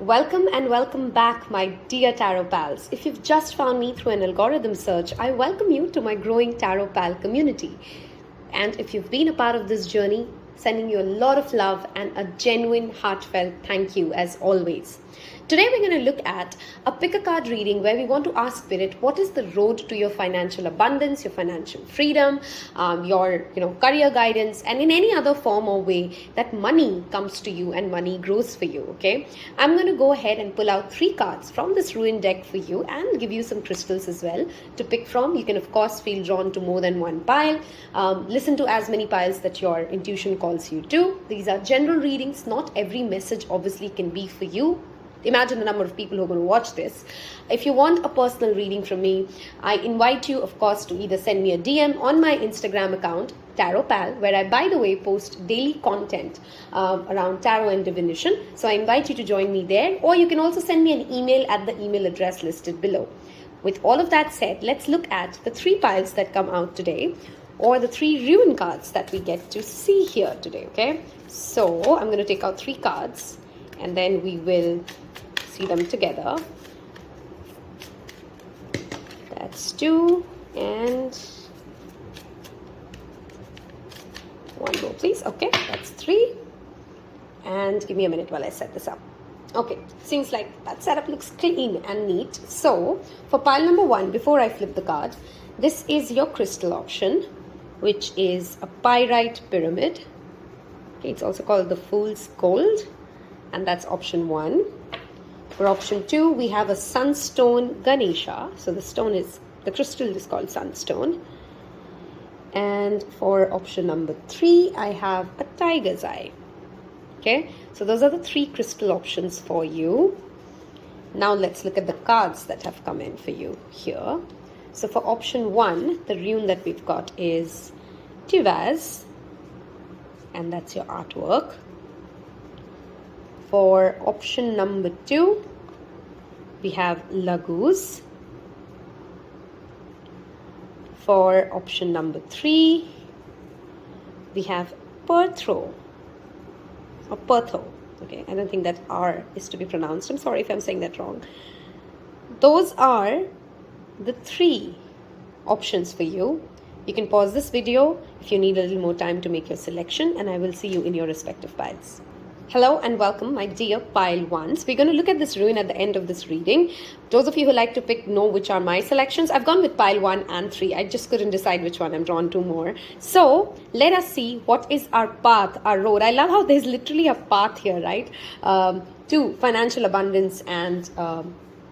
Welcome and welcome back, my dear Tarot Pals. If you've just found me through an algorithm search, I welcome you to my growing Tarot Pal community. And if you've been a part of this journey, sending you a lot of love and a genuine, heartfelt thank you as always. Today we're going to look at a pick a card reading where we want to ask Spirit, what is the road to your financial abundance, your financial freedom, your career guidance, and in any other form or way that money comes to you and money grows for you. Okay, I'm going to go ahead and pull out 3 cards from this ruin deck for you and give you some crystals as well to pick from. You can of course feel drawn to more than one pile. Listen to as many piles that your intuition calls you to. These are general readings. Not every message obviously can be for you. Imagine the number of people who are going to watch this. If you want a personal reading from me, I invite you, of course, to either send me a DM on my Instagram account, Taropal, where I, by the way, post daily content around tarot and divination. So I invite you to join me there, or you can also send me an email at the email address listed below. With all of that said, let's look at the 3 piles that come out today, or the 3 ruin cards that we get to see here today, okay? So I'm going to take out 3 cards, and then we will see them together. That's 2 and 1 more, please. Okay, that's 3. And give me a minute while I set this up. Okay, seems like that setup looks clean and neat. So for pile number 1, before I flip the card, this is your crystal option, which is a pyrite pyramid. Okay, it's also called the Fool's Gold, and that's option 1. For option 2, we have a Sunstone Ganesha. So the crystal is called Sunstone. And for option number 3, I have a Tiger's Eye. Okay, so those are the 3 crystal options for you. Now let's look at the cards that have come in for you here. So for option 1, the rune that we've got is Tiwaz, and that's your artwork. For option number 2, we have Laguz. For option number 3, we have Pertho, or Pertho. Okay, I don't think that R is to be pronounced. I'm sorry if I'm saying that wrong. Those are the 3 options for you. You can pause this video if you need a little more time to make your selection, and I will see you in your respective piles. Hello and welcome, my dear pile ones. We're going to look at this ruin at the end of this reading. Those of you who like to pick know which are my selections. I've gone with pile 1 and 3. I just couldn't decide which one. I'm drawn to more. So let us see what is our path, our road. I love how there's literally a path here, right? To financial abundance and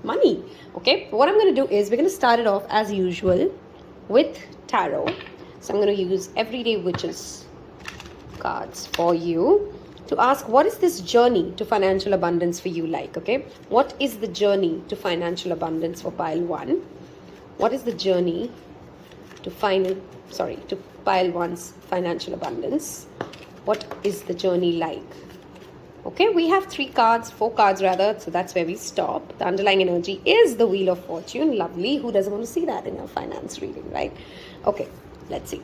money. Okay, what I'm going to do is we're going to start it off as usual with tarot. So I'm going to use Everyday Witches cards for you to ask, what is this journey to financial abundance for you like, okay? What is the journey to financial abundance for pile 1? What is the journey to pile 1's financial abundance? What is the journey like? Okay, we have 4 cards rather, so that's where we stop. The underlying energy is the Wheel of Fortune. Lovely. Who doesn't want to see that in your finance reading, right? Okay, let's see.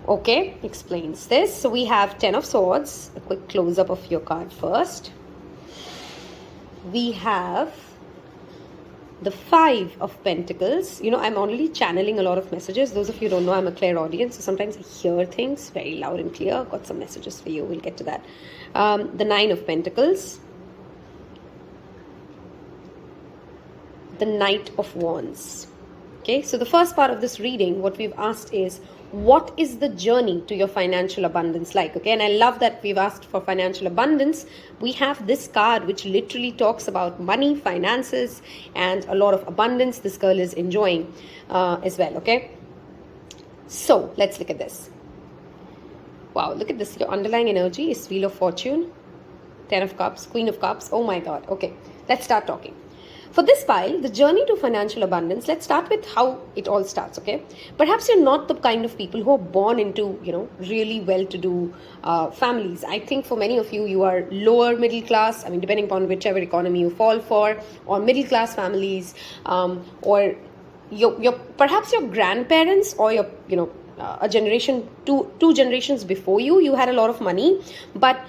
Okay, explains this. So we have 10 of Swords. A quick close-up of your card first. We have the 5 of Pentacles. You know, I'm already channeling a lot of messages. Those of you who don't know, I'm a clairaudient, so sometimes I hear things very loud and clear. Got some messages for you. We'll get to that. The 9 of Pentacles. The Knight of Wands. Okay, so the first part of this reading, what we've asked is, what is the journey to your financial abundance like? Okay, and I love that we've asked for financial abundance. We have this card which literally talks about money, finances, and a lot of abundance this girl is enjoying as well. Okay, so let's look at this. Wow, look at this. Your underlying energy is Wheel of Fortune, 10 of Cups, Queen of Cups. Oh my God. Okay, let's start talking. For this pile, the journey to financial abundance, let's start with how it all starts, okay? Perhaps you're not the kind of people who are born into, really well-to-do families. I think for many of you, you are lower middle class, depending upon whichever economy you fall for, or middle class families, or perhaps your grandparents or your, a generation, two generations before you had a lot of money, but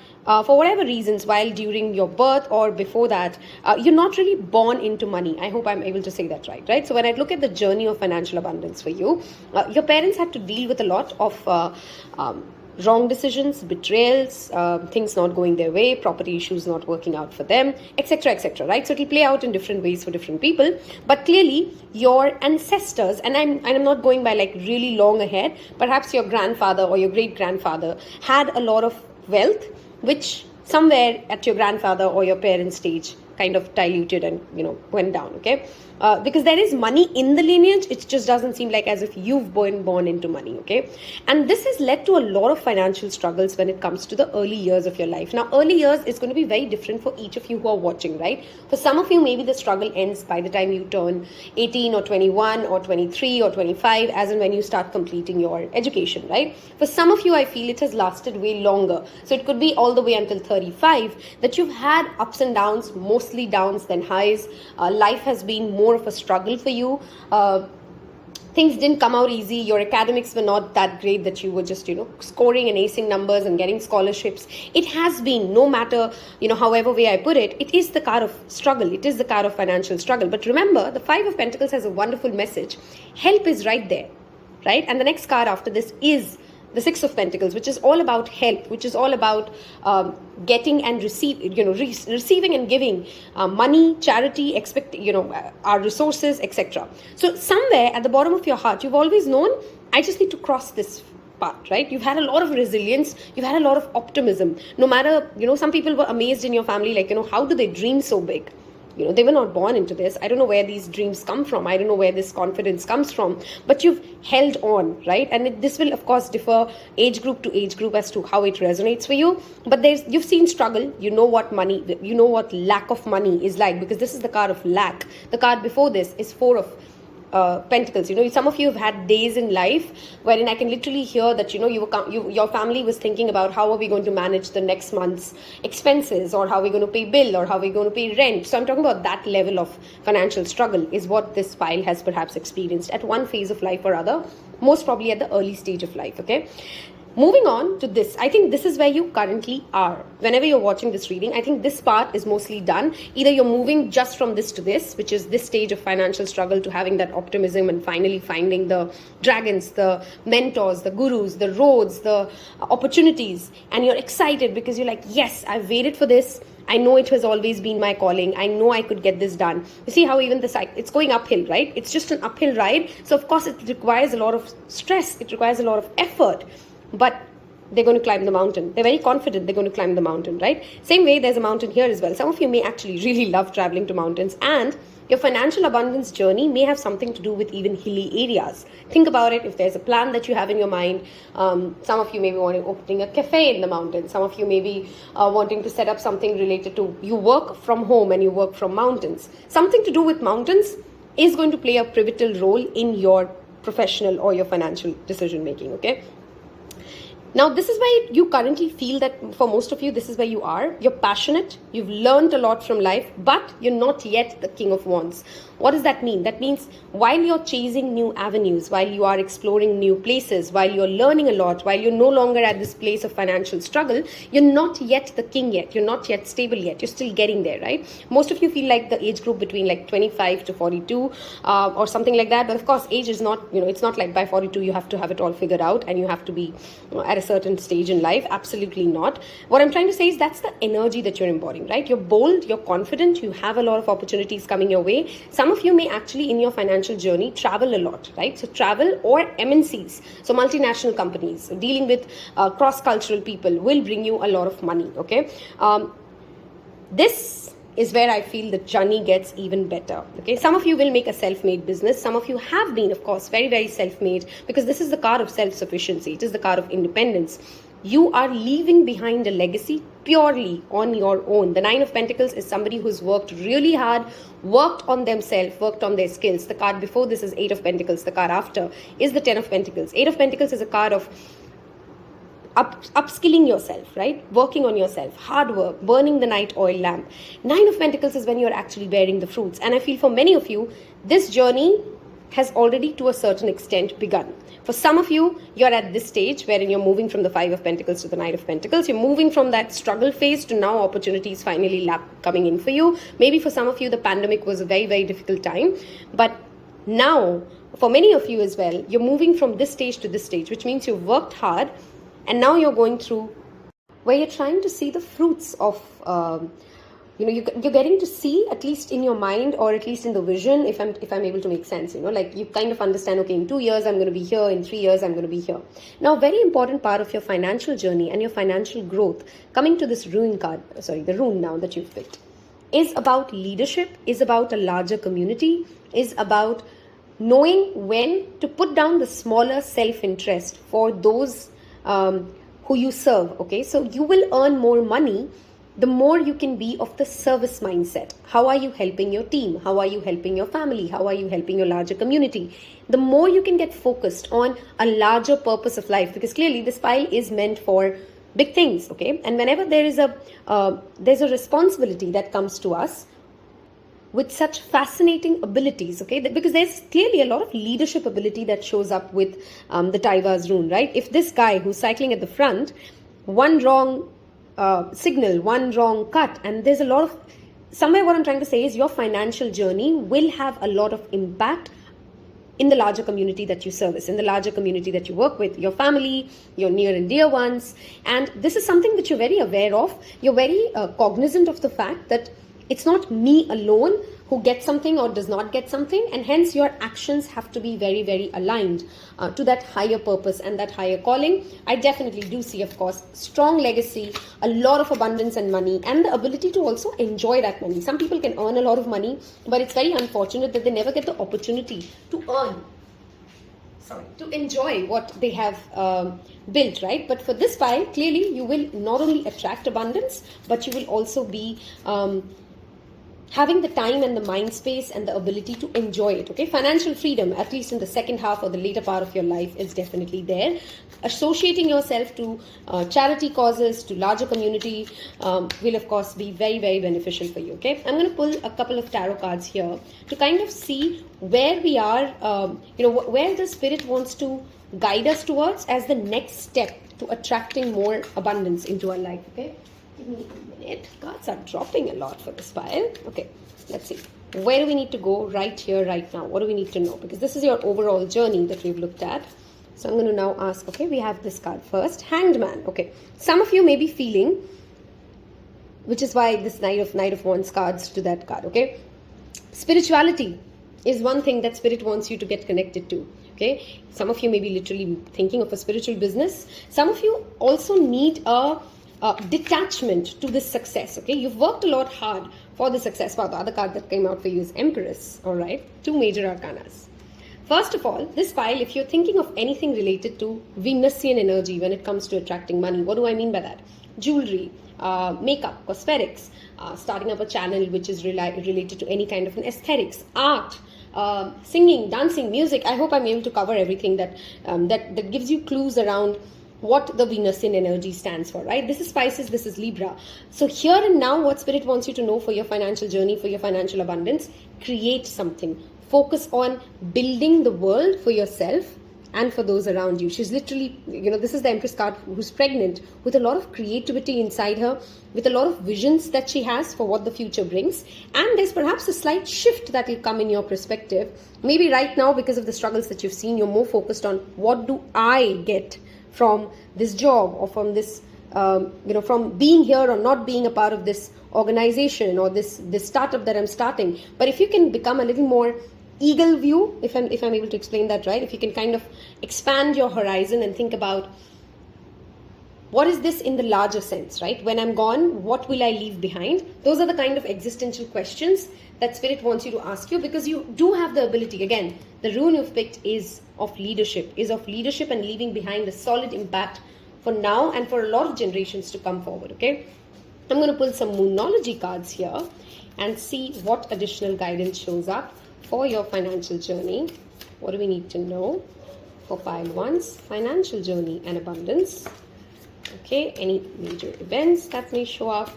for whatever reasons, while during your birth or before that, you're not really born into money. I hope I'm able to say that right? So when I look at the journey of financial abundance for you, your parents had to deal with a lot of wrong decisions, betrayals, things not going their way, property issues not working out for them, etc., right? So it'll play out in different ways for different people. But clearly, your ancestors, and I'm not going by like really long ahead, perhaps your grandfather or your great grandfather had a lot of wealth, which somewhere at your grandfather or your parents' stage kind of diluted and went down. Okay, because there is money in the lineage, it just doesn't seem like as if you've been born into money. Okay, and this has led to a lot of financial struggles when it comes to the early years of your life. Now, early years is going to be very different for each of you who are watching, right? For some of you, maybe the struggle ends by the time you turn 18 or 21 or 23 or 25, as in when you start completing your education, right? For some of you, I feel it has lasted way longer. So it could be all the way until 35 that you've had ups and downs, mostly downs than highs. Life has been more of a struggle for you. Things didn't come out easy. Your academics were not that great that you were just, scoring and acing numbers and getting scholarships. It has been, no matter, however way I put it, it is the card of struggle. It is the card of financial struggle. But remember, the Five of Pentacles has a wonderful message. Help is right there, right? And the next card after this is the Six of Pentacles, which is all about help, which is all about getting and receiving and giving money, charity, our resources, etc. So somewhere at the bottom of your heart, you've always known, I just need to cross this part, right? You've had a lot of resilience. You've had a lot of optimism. No matter, some people were amazed in your family, like, how do they dream so big? They were not born into this. I don't know where these dreams come from. I don't know where this confidence comes from. But you've held on, right? And this will, of course, differ age group to age group as to how it resonates for you. But you've seen struggle. You know what lack of money is like, because this is the card of lack. The card before this is Four of Pentacles. Some of you have had days in life wherein I can literally hear that your family was thinking about how are we going to manage the next month's expenses, or how are we going to pay bill, or how are we going to pay rent. So I'm talking about that level of financial struggle is what this file has perhaps experienced at one phase of life or other, most probably at the early stage of life. Okay, moving on to this, I think this is where you currently are. Whenever you're watching this reading, I think this part is mostly done. Either you're moving just from this to this, which is this stage of financial struggle, to having that optimism and finally finding the dragons, the mentors, the gurus, the roads, the opportunities. And you're excited because you're like, yes, I've waited for this. I know it has always been my calling. I know I could get this done. You see how even it's going uphill, right? It's just an uphill ride. So of course it requires a lot of stress. It requires a lot of effort. But they're going to climb the mountain. They're very confident they're going to climb the mountain, right? Same way, there's a mountain here as well. Some of you may actually really love traveling to mountains, and your financial abundance journey may have something to do with even hilly areas. Think about it. If there's a plan that you have in your mind, some of you may be opening a cafe in the mountains. Some of you may be wanting to set up something related to, you work from home and you work from mountains. Something to do with mountains is going to play a pivotal role in your professional or your financial decision making, okay? Now, this is where you currently feel that for most of you, this is where you are. You're passionate. You've learned a lot from life, but you're not yet the King of Wands. What does that mean? That means while you're chasing new avenues, while you are exploring new places, while you're learning a lot, while you're no longer at this place of financial struggle, you're not yet the king yet. You're not yet stable yet. You're still getting there, right? Most of you feel like the age group between like 25 to 42 or something like that. But of course, age is not, it's not like by 42 you have to have it all figured out and you have to be at a certain stage in life. Absolutely not. What I'm trying to say is that's the energy that you're embodying, right? You're bold, you're confident, you have a lot of opportunities coming your way. Some of you may actually in your financial journey travel a lot, right? So travel or MNCs, so multinational companies dealing with cross-cultural people will bring you a lot of money, okay? This is where I feel the journey gets even better, okay? Some of you will make a self-made business. Some of you have been, of course, very, very self-made, because this is the card of self-sufficiency. It is the card of independence. You are leaving behind a legacy purely on your own. The Nine of Pentacles is somebody who's worked really hard, worked on themselves, worked on their skills. The card before this is Eight of Pentacles. The card after is the Ten of Pentacles. Eight of Pentacles is a card of upskilling yourself, right? Working on yourself, hard work, burning the night oil lamp. Nine of Pentacles is when you're actually bearing the fruits. And I feel for many of you, this journey has already to a certain extent begun. For some of you, you're at this stage wherein you're moving from the Five of Pentacles to the Knight of Pentacles. You're moving from that struggle phase to now opportunities finally coming in for you. Maybe for some of you, the pandemic was a very, very difficult time. But now, for many of you as well, you're moving from this stage to this stage, which means you've worked hard and now you're going through where you're trying to see the fruits of, you're getting to see, at least in your mind or at least in the vision, if I'm able to make sense, like you kind of understand, okay, in 2 years I'm going to be here, in 3 years I'm going to be here. Now, very important part of your financial journey and your financial growth, coming to this rune card, the rune now that you've picked, is about leadership, is about a larger community, is about knowing when to put down the smaller self-interest for those who you serve, okay? So you will earn more money the more you can be of the service mindset. How are you helping your team? How are you helping your family? How are you helping your larger community? The more you can get focused on a larger purpose of life, because clearly this pile is meant for big things, okay? And whenever there's a responsibility that comes to us with such fascinating abilities, okay? Because there's clearly a lot of leadership ability that shows up with the Tiwaz rune, right? If this guy who's cycling at the front, one wrong signal, one wrong cut, and there's a lot of, somewhere what I'm trying to say is your financial journey will have a lot of impact in the larger community that you service, in the larger community that you work with, your family, your near and dear ones. And this is something that you're very aware of. You're very cognizant of the fact that it's not me alone who gets something or does not get something, and hence your actions have to be very, very aligned to that higher purpose and that higher calling. I definitely do see, of course, strong legacy, a lot of abundance and money, and the ability to also enjoy that money. Some people can earn a lot of money, but it's very unfortunate that they never get the opportunity to enjoy what they have built, right? But for this pile, clearly you will not only attract abundance, but you will also be having the time and the mind space and the ability to enjoy it, okay? Financial freedom, at least in the second half or the later part of your life, is definitely there. Associating yourself to charity causes, to larger community will, of course, be very, very beneficial for you, okay? I'm going to pull a couple of tarot cards here to kind of see where we are, where the spirit wants to guide us towards as the next step to attracting more abundance into our life, okay? Give me a minute. Cards are dropping a lot for this pile. Okay, let's see. Where do we need to go right here, right now? What do we need to know? Because this is your overall journey that we've looked at. So I'm going to now ask, okay, we have this card first. Hanged Man. Okay, some of you may be feeling, which is why this Knight of Wands cards to that card, okay? Spirituality is one thing that spirit wants you to get connected to. Okay, some of you may be literally thinking of a spiritual business. Some of you also need a detachment to this success, okay? You've worked a lot hard for the success. Wow, the other card that came out for you is Empress, all right? 2 major arcanas. First of all, this pile, if you're thinking of anything related to Venusian energy when it comes to attracting money, what do I mean by that? Jewelry, makeup, cosmetics, starting up a channel which is related to any kind of an aesthetics, art, singing, dancing, music. I hope I'm able to cover everything that gives you clues around what the Venusian energy stands for, right? This is Pisces, this is Libra. So here and now, what Spirit wants you to know for your financial journey, for your financial abundance, create something. Focus on building the world for yourself and for those around you. She's literally, this is the Empress card who's pregnant with a lot of creativity inside her, with a lot of visions that she has for what the future brings. And there's perhaps a slight shift that will come in your perspective. Maybe right now, because of the struggles that you've seen, you're more focused on what do I get from this job or from this, from being here or not being a part of this organization or this startup that I'm starting. But if you can become a little more eagle view, if I'm able to explain that right, if you can kind of expand your horizon and think about what is this in the larger sense, right? When I'm gone, what will I leave behind? Those are the kind of existential questions that Spirit wants you to ask you, because you do have the ability. Again, the rune you've picked is of leadership and leaving behind a solid impact for now and for a lot of generations to come forward, okay? I'm going to pull some Moonology cards here and see what additional guidance shows up for your financial journey. What do we need to know for pile 1's financial journey and abundance? Okay, any major events that may show up.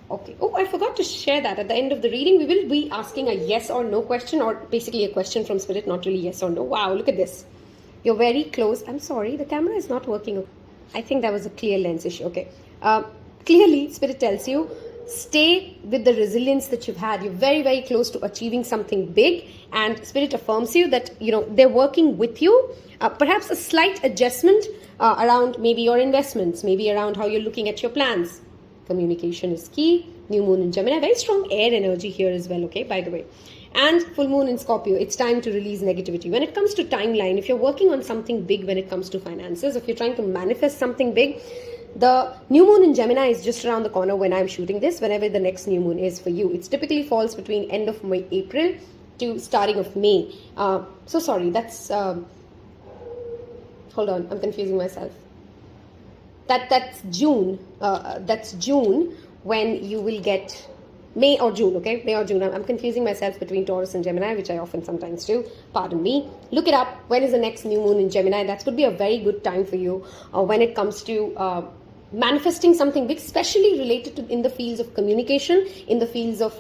Okay. Oh, I forgot to share that. At the end of the reading, we will be asking a yes or no question, or basically a question from Spirit, not really yes or no. Wow, look at this. You're very close. I'm sorry, the camera is not working. I think that was a clear lens issue. Okay. Clearly, Spirit tells you, stay with the resilience that you've had. You're very, very close to achieving something big, and Spirit affirms you that, they're working with you. Perhaps a slight adjustment around maybe your investments, maybe around how you're looking at your plans. Communication is key. New moon in Gemini, very strong air energy here as well, okay, by the way. And full moon in Scorpio, it's time to release negativity. When it comes to timeline, if you're working on something big when it comes to finances, if you're trying to manifest something big, the new moon in Gemini is just around the corner when I'm shooting this, whenever the next new moon is for you. It typically falls between end of April to starting of May. So sorry, that's... hold on, I'm confusing myself. That's June. That's June when you will get May or June, okay? May or June. I'm confusing myself between Taurus and Gemini, which I often sometimes do. Pardon me. Look it up. When is the next new moon in Gemini? That could be a very good time for you when it comes to manifesting something big, especially related to in the fields of communication, in the fields of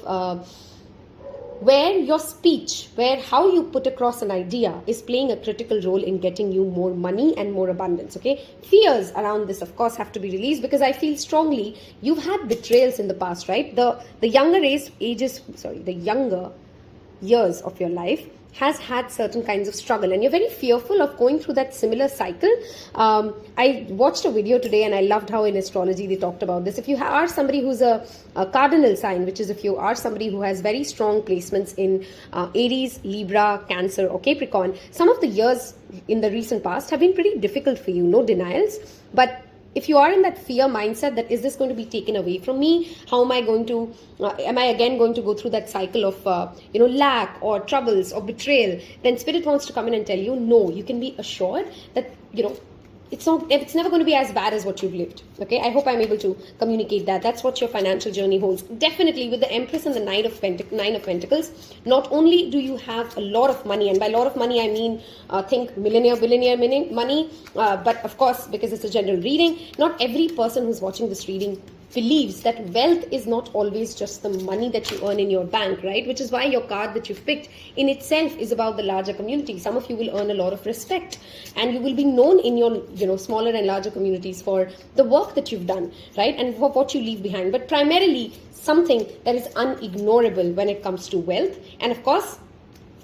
where your speech, where how you put across an idea is playing a critical role in getting you more money and more abundance, okay? Fears around this, of course, have to be released, because I feel strongly you've had betrayals in the past, right? The younger years of your life has had certain kinds of struggle, and you're very fearful of going through that similar cycle. I watched a video today and I loved how in astrology they talked about this. If you are somebody who's a cardinal sign, which is if you are somebody who has very strong placements in Aries, Libra, Cancer or Capricorn, some of the years in the recent past have been pretty difficult for you, no denials. But if you are in that fear mindset that is this going to be taken away from me, how am I going to, am I again going to go through that cycle of, lack or troubles or betrayal, then Spirit wants to come in and tell you, no, you can be assured that, it's never going to be as bad as what you've lived. Okay, I hope I'm able to communicate that. That's what your financial journey holds. Definitely with the Empress and the Nine of Pentacles, not only do you have a lot of money, and by a lot of money I mean think millionaire, billionaire money, but of course, because it's a general reading, not every person who's watching this reading believes that wealth is not always just the money that you earn in your bank, right? Which is why your card that you've picked in itself is about the larger community. Some of you will earn a lot of respect, and you will be known in your smaller and larger communities for the work that you've done, right? And for what you leave behind. But primarily something that is unignorable when it comes to wealth, and of course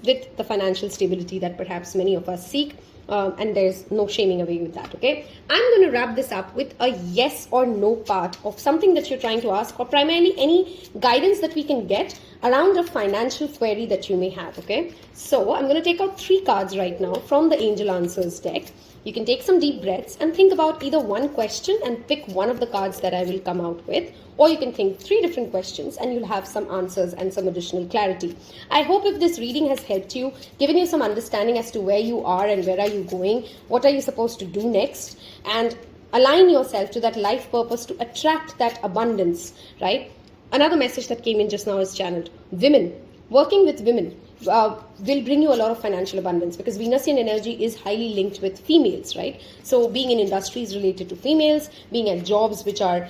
with the financial stability that perhaps many of us seek. And there's no shaming away with that, okay? I'm going to wrap this up with a yes or no part of something that you're trying to ask, or primarily any guidance that we can get around a financial query that you may have, okay? So I'm going to take out 3 cards right now from the Angel Answers deck. You can take some deep breaths and think about either one question and pick one of the cards that I will come out with, or you can think 3 different questions and you'll have some answers and some additional clarity. I hope if this reading has helped you, given you some understanding as to where you are and where are you going, what are you supposed to do next, and align yourself to that life purpose to attract that abundance, right? Another message that came in just now is channeled. Women, working with women will bring you a lot of financial abundance, because Venusian energy is highly linked with females, right? So being in industries related to females, being at jobs which are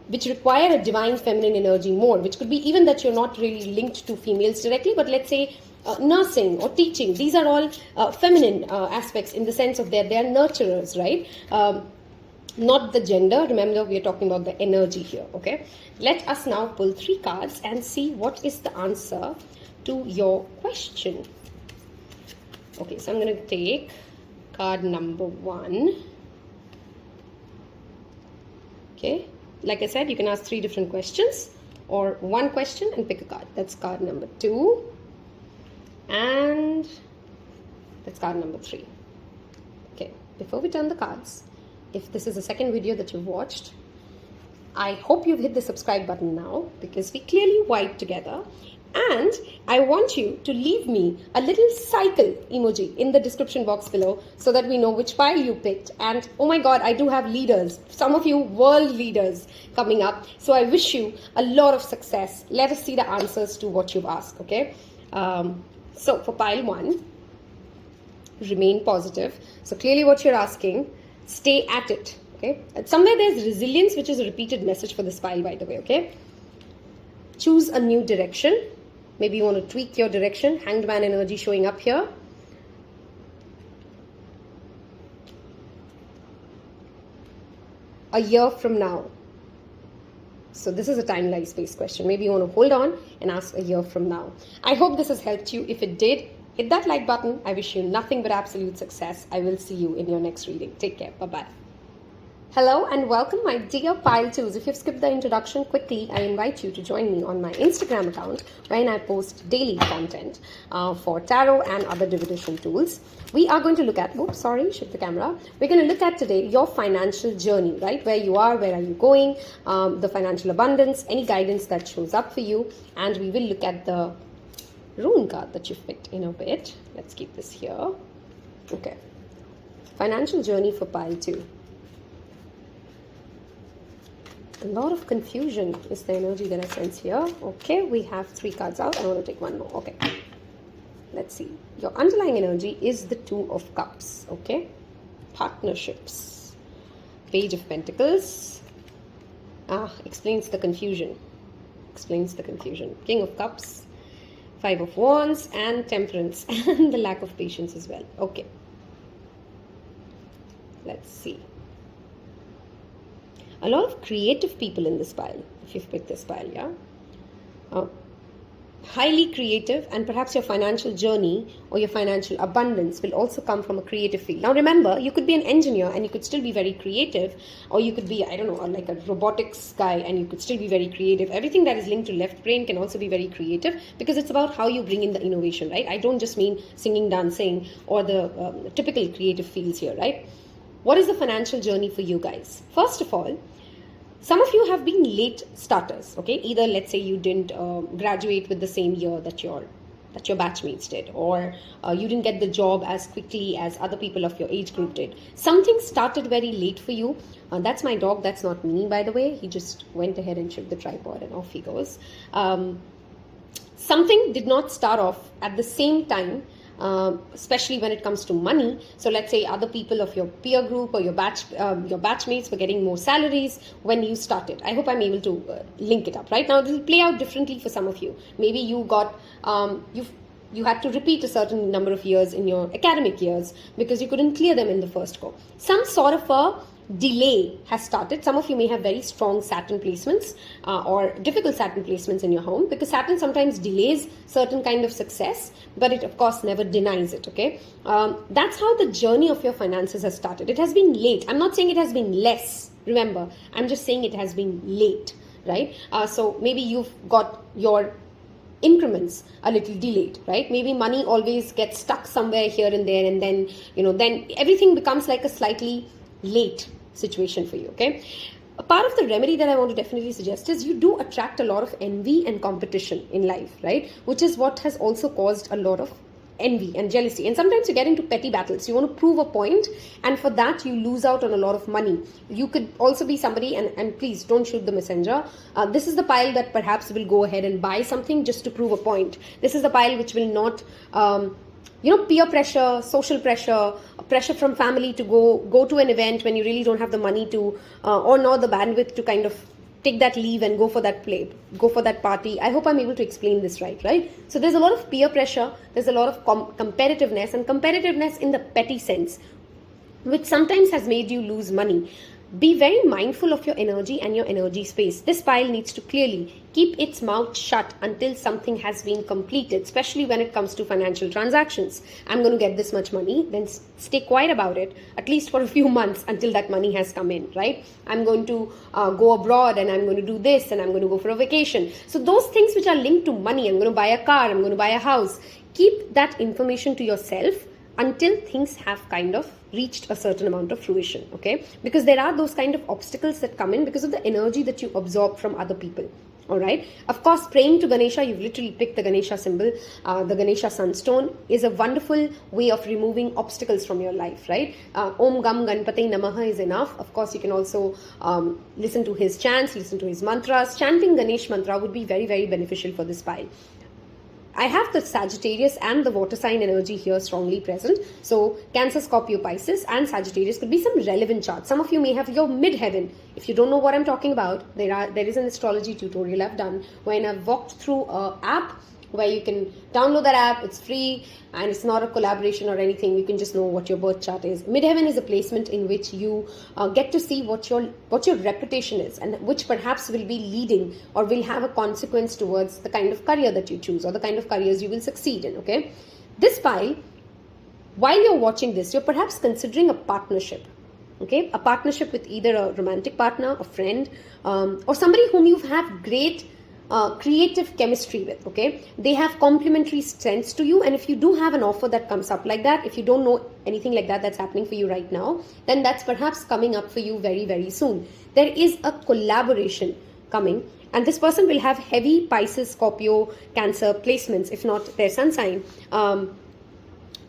which require a divine feminine energy more, which could be even that you're not really linked to females directly, but let's say nursing or teaching. These are all feminine aspects in the sense of they're nurturers, right? Not the gender. Remember, we are talking about the energy here, okay? Let us now pull 3 cards and see what is the answer to your question. Okay, so I'm going to take card number 1. Okay, like I said, you can ask 3 different questions or one question and pick a card. That's card number 2, and that's card number 3. Okay, before we turn the cards, if this is the second video that you've watched, I hope you've hit the subscribe button now, because we clearly vibe together. And I want you to leave me a little cycle emoji in the description box below, so that we know which pile you picked. And oh my god, I do have leaders, some of you world leaders coming up, so I wish you a lot of success. Let us see the answers to what you've asked, okay? So for pile 1, remain positive. So clearly what you're asking, stay at it, okay? Somewhere there's resilience, which is a repeated message for this pile, by the way, okay? choose a new direction. Maybe you want to tweak your direction. Hanged Man energy showing up here. A year from now. So this is a time-life space question. Maybe you want to hold on and ask a year from now. I hope this has helped you. If it did, hit that like button. I wish you nothing but absolute success. I will see you in your next reading. Take care. Bye-bye. Hello and welcome, my dear pile 2s. If you've skipped the introduction, quickly, I invite you to join me on my Instagram account, wherein I post daily content for tarot and other divination tools. We are going to look at, shift the camera. We're going to look at today your financial journey, right? Where you are, where are you going, the financial abundance, any guidance that shows up for you. And we will look at the rune card that you've picked in a bit. Let's keep this here. Okay. Financial journey for pile 2. A lot of confusion is the energy that I sense here. Okay, we have 3 cards out. I want to take one more. Okay. Let's see. Your underlying energy is the 2 of Cups. Okay. Partnerships. Page of Pentacles. Explains the confusion. Explains the confusion. King of Cups. 5 of Wands and Temperance. And the lack of patience as well. Okay. Let's see. A lot of creative people in this pile, if you've picked this pile, yeah? Highly creative, and perhaps your financial journey or your financial abundance will also come from a creative field. Now remember, you could be an engineer and you could still be very creative, or you could be, I don't know, like a robotics guy and you could still be very creative. Everything that is linked to left brain can also be very creative, because it's about how you bring in the innovation, right? I don't just mean singing, dancing, or the typical creative fields here, right? What is the financial journey for you guys? First of all, some of you have been late starters, okay? Either, let's say, you didn't graduate with the same year that your batchmates did, or you didn't get the job as quickly as other people of your age group did. Something started very late for you. That's my dog. That's not me, by the way. He just went ahead and shook the tripod and off he goes. Something did not start off at the same time. Especially when it comes to money. So let's say other people of your peer group or your batchmates were getting more salaries when you started. I hope I'm able to link it up. Right now, it will play out differently for some of you. Maybe you got you had to repeat a certain number of years in your academic years because you couldn't clear them in the first go. Some sort of a delay has started. Some of you may have very strong Saturn placements or difficult Saturn placements in your home, because Saturn sometimes delays certain kind of success, but it of course never denies it, okay? That's how the journey of your finances has started. It has been late. I'm not saying it has been less, remember, I'm just saying it has been late, right? So maybe you've got your increments a little delayed, right? Maybe money always gets stuck somewhere here and there, and then, then everything becomes like a slightly late situation for you, okay? A part of the remedy that I want to definitely suggest is you do attract a lot of envy and competition in life, right? Which is what has also caused a lot of envy and jealousy. And sometimes you get into petty battles. You want to prove a point, and for that you lose out on a lot of money. You could also be somebody, and please don't shoot the messenger. This is the pile that perhaps will go ahead and buy something just to prove a point. This is the pile which will not peer pressure, social pressure, pressure from family to go to an event when you really don't have the money to, or not the bandwidth to kind of take that leave and go for that party. I hope I'm able to explain this right? So there's a lot of peer pressure, there's a lot of competitiveness, and competitiveness in the petty sense, which sometimes has made you lose money. Be very mindful of your energy and your energy space. This pile needs to clearly keep its mouth shut until something has been completed, especially when it comes to financial transactions. I'm going to get this much money, then stay quiet about it, at least for a few months until that money has come in, right? I'm going to go abroad, and I'm going to do this, and I'm going to go for a vacation. So those things which are linked to money, I'm going to buy a car, I'm going to buy a house, keep that information to yourself until things have kind of reached a certain amount of fruition, okay? Because there are those kind of obstacles that come in because of the energy that you absorb from other people, all right? Of course, praying to Ganesha, you've literally picked the Ganesha symbol. The Ganesha Sunstone is a wonderful way of removing obstacles from your life, right? Om Gam Ganpate Namaha is enough. Of course, you can also listen to his chants, listen to his mantras. Chanting Ganesh mantra would be very, very beneficial for this pile. I have the Sagittarius and the water sign energy here strongly present. So Cancer, Scorpio, Pisces and Sagittarius could be some relevant charts. Some of you may have your midheaven. If you don't know what I'm talking about, there is an astrology tutorial I've done when I've walked through an app where you can download that app. It's free and it's not a collaboration or anything. You can just know what your birth chart is. Midheaven is a placement in which you get to see what your reputation is, and which perhaps will be leading or will have a consequence towards the kind of career that you choose or the kind of careers you will succeed in. Okay, this pile, while you're watching this, you're perhaps considering a partnership. Okay, a partnership with either a romantic partner, a friend, or somebody whom you have great creative chemistry with. Okay, they have complementary strengths to you, and if you do have an offer that comes up like that, if you don't know anything like that that's happening for you right now, then that's perhaps coming up for you very, very soon. There is a collaboration coming, and this person will have heavy Pisces, Scorpio, Cancer placements, if not their sun sign,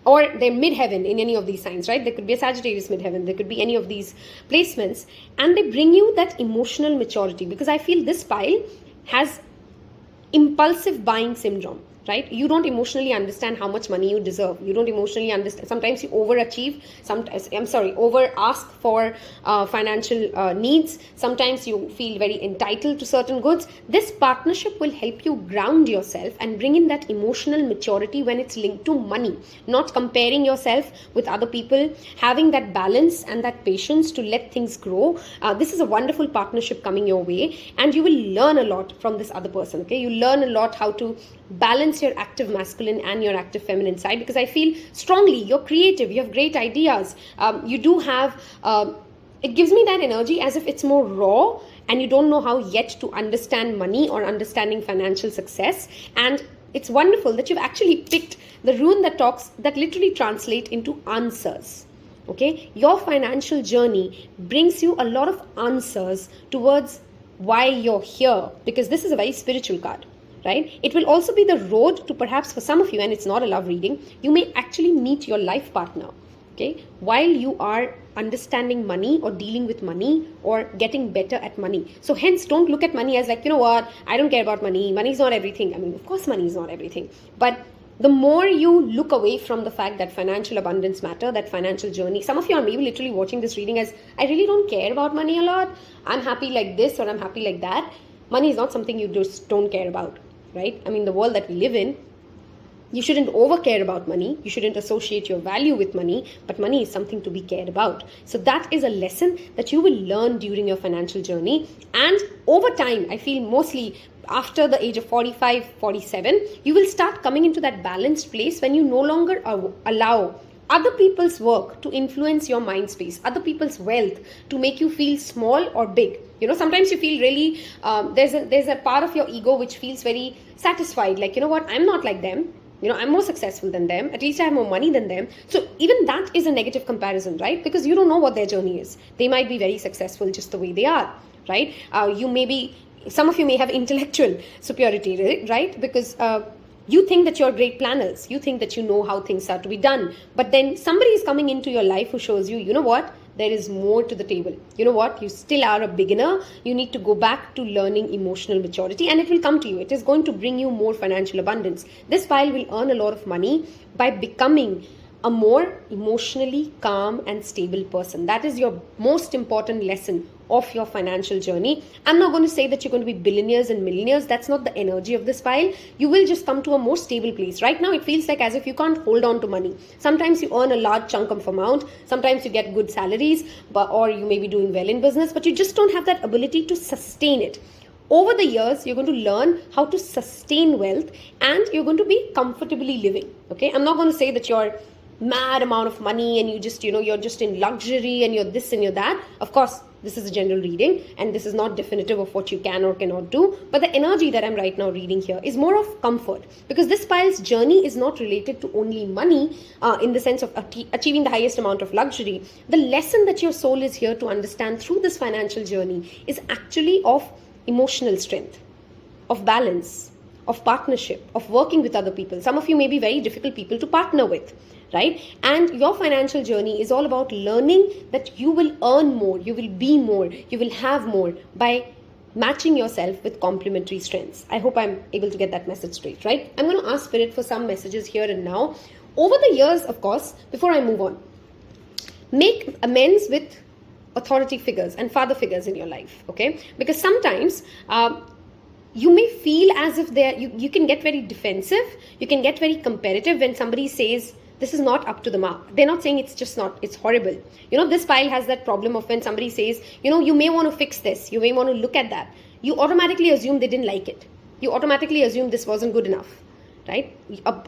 or their midheaven in any of these signs, right? There could be a Sagittarius midheaven, there could be any of these placements, and they bring you that emotional maturity, because I feel this pile has impulsive buying syndrome, right? You don't emotionally understand how much money you deserve. You don't emotionally understand. Sometimes you overachieve. Over ask for financial needs. Sometimes you feel very entitled to certain goods. This partnership will help you ground yourself and bring in that emotional maturity when it's linked to money. Not comparing yourself with other people, having that balance and that patience to let things grow. This is a wonderful partnership coming your way, and you will learn a lot from this other person. Okay, you learn a lot how to balance your active masculine and your active feminine side, because I feel strongly you're creative, you have great ideas, you do have it gives me that energy as if it's more raw and you don't know how yet to understand money or understanding financial success. And it's wonderful that you've actually picked the rune that literally translate into answers. Okay, your financial journey brings you a lot of answers towards why you're here, because this is a very spiritual card. Right? It will also be the road to, perhaps for some of you, and it's not a love reading, you may actually meet your life partner. Okay, while you are understanding money or dealing with money or getting better at money. So hence, don't look at money as like, you know what, I don't care about money. Money is not everything. I mean, of course, money is not everything. But the more you look away from the fact that financial abundance matter, that financial journey, some of you are maybe literally watching this reading as, I really don't care about money a lot. I'm happy like this or I'm happy like that. Money is not something you just don't care about. Right? I mean, the world that we live in, you shouldn't over care about money. You shouldn't associate your value with money, but money is something to be cared about. So that is a lesson that you will learn during your financial journey. And over time, I feel mostly after the age of 45, 47, you will start coming into that balanced place when you no longer allow other people's work to influence your mind space, other people's wealth to make you feel small or big. You know, sometimes you feel really, there's a part of your ego which feels very satisfied. Like, you know what, I'm not like them. You know, I'm more successful than them. At least I have more money than them. So even that is a negative comparison, right? Because you don't know what their journey is. They might be very successful just the way they are, right? Some of you may have intellectual superiority, right? Because you think that you're great planners. You think that you know how things are to be done. But then somebody is coming into your life who shows you, you know what? There is more to the table. You know what? You still are a beginner. You need to go back to learning emotional maturity, and it will come to you. It is going to bring you more financial abundance. This pile will earn a lot of money by becoming a more emotionally calm and stable person. That is your most important lesson of your financial journey. I'm not going to say that you're going to be billionaires and millionaires. That's not the energy of this pile. You will just come to a more stable place. Right now, it feels like as if you can't hold on to money. Sometimes you earn a large chunk of amount. Sometimes you get good salaries, or you may be doing well in business, but you just don't have that ability to sustain it. Over the years, you're going to learn how to sustain wealth, and you're going to be comfortably living. Okay, I'm not going to say that you're mad amount of money and you just, you're just in luxury and you're this and you're that. Of course, this is a general reading and this is not definitive of what you can or cannot do. But the energy that I'm right now reading here is more of comfort, because this pile's journey is not related to only money in the sense of achieving the highest amount of luxury. The lesson that your soul is here to understand through this financial journey is actually of emotional strength, of balance, of partnership, of working with other people. Some of you may be very difficult people to partner with, right? And your financial journey is all about learning that you will earn more, you will be more, you will have more by matching yourself with complementary strengths. I hope I'm able to get that message straight, right? I'm going to ask Spirit for some messages here and now. Over the years, of course, before I move on, make amends with authority figures and father figures in your life, okay? Because sometimes you may feel as if you can get very defensive, you can get very competitive when somebody says, this is not up to the mark. They're not saying it's just not, it's horrible. This pile has that problem of when somebody says, you may want to fix this, you may want to look at that. You automatically assume they didn't like it. You automatically assume this wasn't good enough, right?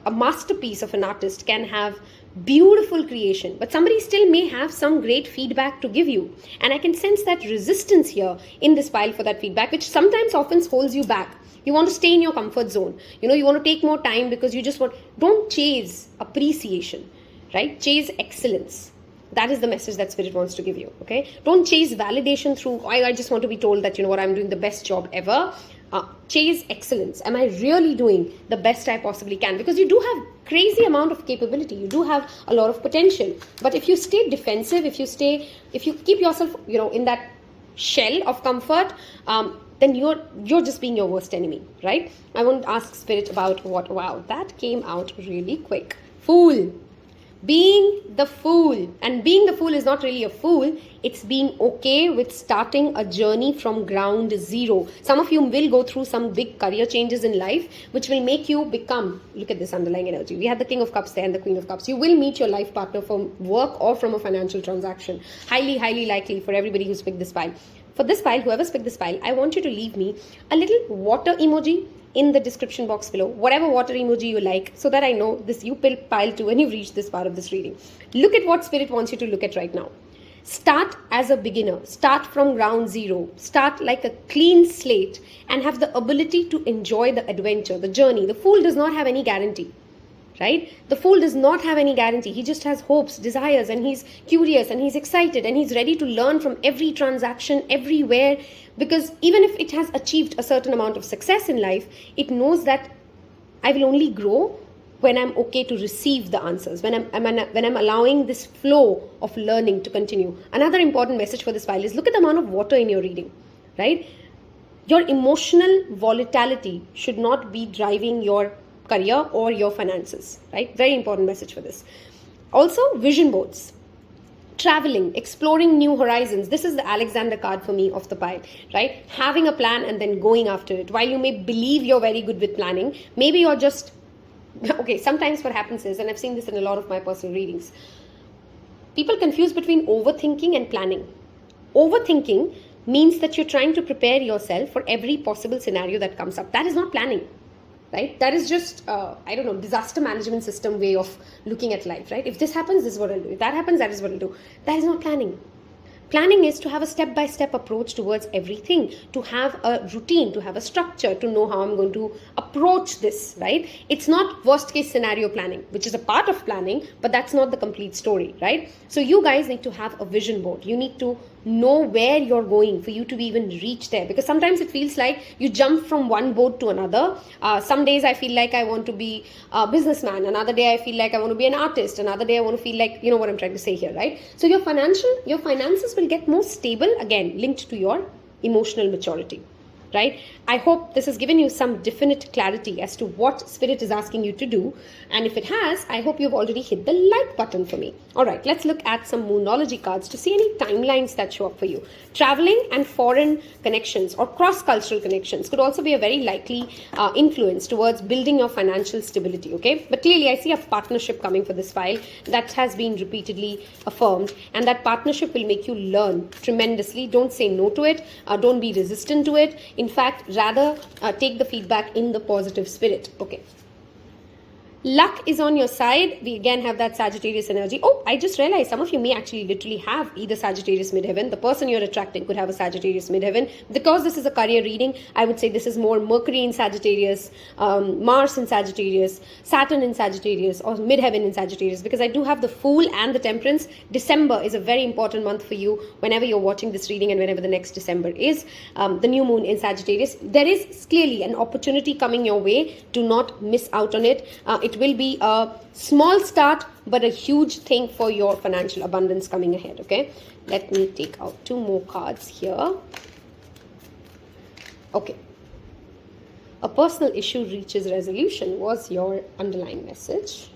A masterpiece of an artist can have beautiful creation, but somebody still may have some great feedback to give you. And I can sense that resistance here in this pile for that feedback, which sometimes often holds you back. You want to stay in your comfort zone. You want to take more time because you just don't chase appreciation, right? Chase excellence. That is the message that Spirit wants to give you, okay? Don't chase validation through, I just want to be told that, I'm doing the best job ever. Chase excellence. Am I really doing the best I possibly can? Because you do have crazy amount of capability. You do have a lot of potential. But if you stay defensive, if you keep yourself, in that shell of comfort, then you're just being your worst enemy, right? I want to ask Spirit about wow, that came out really quick. Fool. Being the fool. And being the fool is not really a fool. It's being okay with starting a journey from ground zero. Some of you will go through some big career changes in life, which will make you become, look at this underlying energy. We had the King of Cups there and the Queen of Cups. You will meet your life partner from work or from a financial transaction. Highly, highly likely for everybody who's picked this pile. For this pile, whoever's picked this pile, I want you to leave me a little water emoji in the description box below, whatever water emoji you like, so that I know this you pile 2 when you've reached this part of this reading. Look at what Spirit wants you to look at right now. Start as a beginner. Start from ground zero. Start like a clean slate and have the ability to enjoy the adventure, the journey. The fool does not have any guarantee, right? The fool does not have any guarantee. He just has hopes, desires, and he's curious and he's excited and he's ready to learn from every transaction, everywhere. Because even if it has achieved a certain amount of success in life, it knows that I will only grow when I'm okay to receive the answers, when I'm allowing this flow of learning to continue. Another important message for this file is look at the amount of water in your reading, right? Your emotional volatility should not be driving your career or your finances, right? Very important message for this. Also, vision boards. Traveling, exploring new horizons. This is the Alexander card for me of the pile, right? Having a plan and then going after it. While you may believe you're very good with planning, maybe you're just, okay, sometimes what happens is, and I've seen this in a lot of my personal readings, people confuse between overthinking and planning. Overthinking means that you're trying to prepare yourself for every possible scenario that comes up. That is not planning. Right? That is just, disaster management system way of looking at life, right? If this happens, this is what I'll do. If that happens, that is what I'll do. That is not planning. Planning is to have a step-by-step approach towards everything, to have a routine, to have a structure, to know how I'm going to approach this, right? It's not worst-case scenario planning, which is a part of planning, but that's not the complete story, right? So you guys need to have a vision board. You need to know where you're going for you to even reach there, because sometimes it feels like you jump from one boat to another. Some days I feel like I want to be a businessman, another day I feel like I want to be an artist, another day I want to feel like, you know what I'm trying to say here, right? So your finances will get more stable, again linked to your emotional maturity, right? I hope this has given you some definite clarity as to what Spirit is asking you to do. And if it has, I hope you've already hit the like button for me. All right, let's look at some Moonology cards to see any timelines that show up for you. Traveling and foreign connections or cross-cultural connections could also be a very likely influence towards building your financial stability, okay? But clearly, I see a partnership coming for this file that has been repeatedly affirmed, and that partnership will make you learn tremendously. Don't say no to it. Don't be resistant to it. In fact, rather take the feedback in the positive spirit. Okay. Luck is on your side. We again have that Sagittarius energy. Oh, I just realized some of you may actually literally have either Sagittarius midheaven. The person you're attracting could have a Sagittarius midheaven. Because this is a career reading, I would say this is more Mercury in Sagittarius, Mars in Sagittarius, Saturn in Sagittarius, or midheaven in Sagittarius. Because I do have the Fool and the Temperance. December is a very important month for you whenever you're watching this reading and whenever the next December is. The new moon in Sagittarius. There is clearly an opportunity coming your way. Do not miss out on it. It will be a small start, but a huge thing for your financial abundance coming ahead, okay? Let me take out 2 more cards here. Okay. A personal issue reaches resolution was your underlying message.